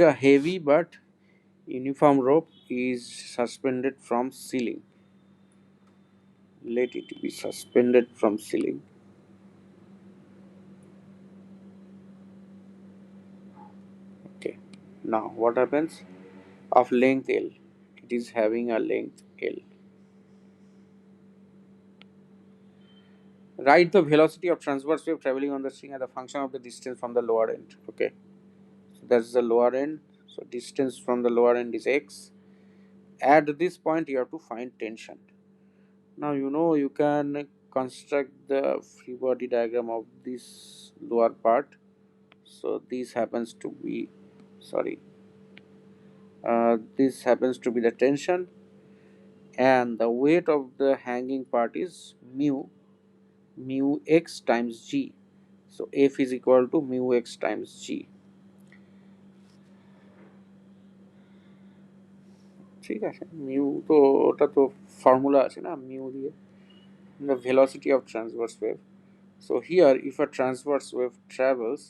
a heavy but uniform rope is suspended from ceiling. Let it be suspended from ceiling. Okay. Now what happens? Of length L. It is having a length L. Write the velocity of transverse wave traveling on the string as a function of the distance from the lower end. Okay. So that's the lower end. So distance from the lower end is x. At this point you have to find tension. Now you can construct the free body diagram of this lower part. So this happens to be, sorry, this happens to be the tension, and the weight of the hanging part is mu x times g. So F is equal to mu x times g. ঠিক আছে, mu তো ওটা তো formula আছে না mu দিয়ে, the velocity of transverse wave. So here if a transverse wave travels,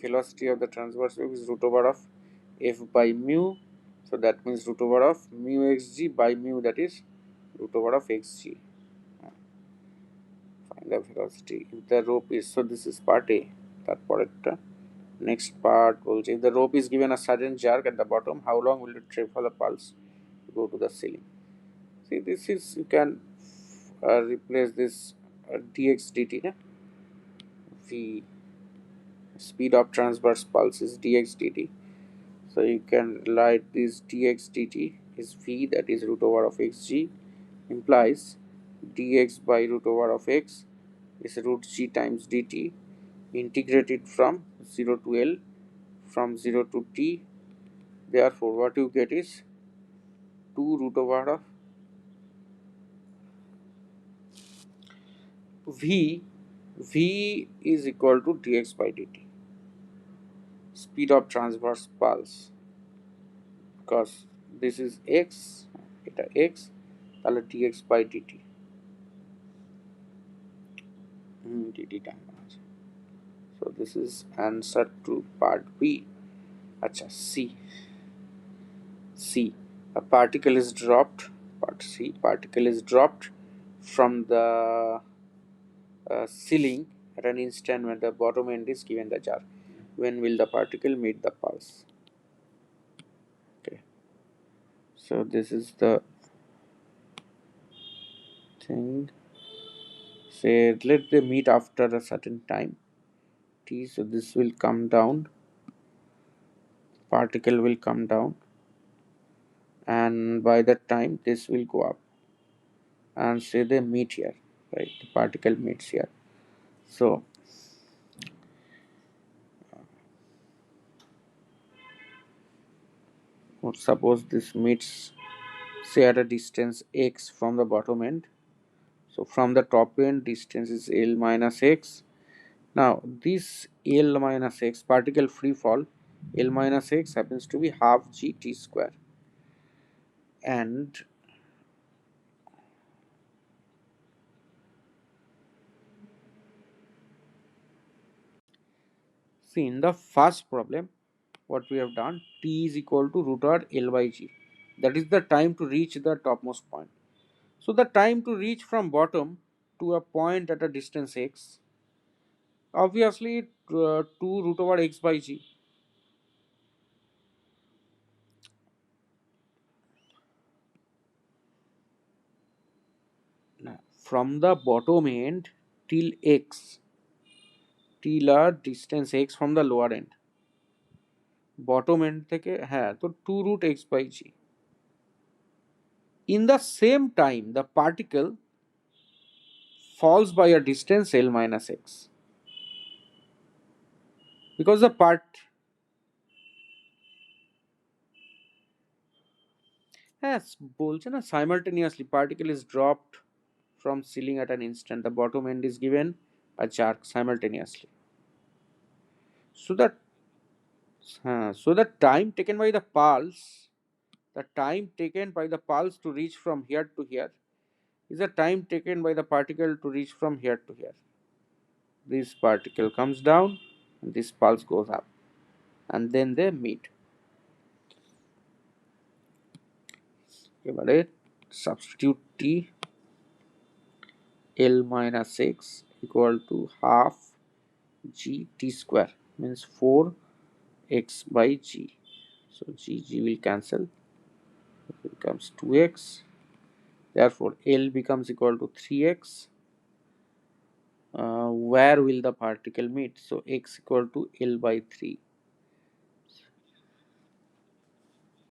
velocity of the transverse wave is root over of f by mu. So that means root over of mu xg by mu, that is root over of xg. Find the velocity if the rope is, so this is part A. তারপরেরটা next part বলছে if the rope is given a sudden jerk at the bottom, how long will it take for the pulse to go to the ceiling? See, this is, you can replace this dx dt, na? V, speed of transverse pulse is dx dt. So you can write this dx dt is v, that is root over of xg, implies dx by root over of x is root g times dt, integrated from 0 to L, from 0 to t. Therefore what you get is 2 root over of v. V is equal to dx by dt, speed of transverse pulse, because this is x, এটা x, তাহলে dx by dt, dt time আছে. So this is answer to part B. Acha, C, a particle is dropped, part C, particle is dropped from the ceiling at an instant when the bottom end is given the jar. When will the particle meet the pulse? Okay, so this is the thing. Say let them meet after a certain time t. So this will come down, particle will come down, and by that time this will go up, and say they meet here, right? The particle meets here. So suppose this meets, say at a distance x from the bottom end. So from the top end distance is L minus x. Now this L minus x, particle free fall, L minus x happens to be half g t square, and see in the first problem what we have done, t is equal to root over L by g, that is the time to reach the topmost point. So the time to reach from bottom to a point at a distance x, obviously 2 root over x by g. From the bottom end till x, till a distance x from the lower end, bottom end থেকে হ্যাঁ তো 2 root x by g. In the same time the particle falls by a distance L minus x, because the part, হ্যাঁ বলছে না simultaneously particle is dropped from ceiling at an instant, the bottom end is given a jerk simultaneously. So that so the time taken by the pulse, the time taken by the pulse to reach from here to here is the time taken by the particle to reach from here to here. This particle comes down and this pulse goes up, and then they meet. এবারে substitute t, L minus x equal to half g t square, means 4x by g. So g will cancel, it becomes 2x. Therefore L becomes equal to 3x. Where will the particle meet? So x equal to L by 3.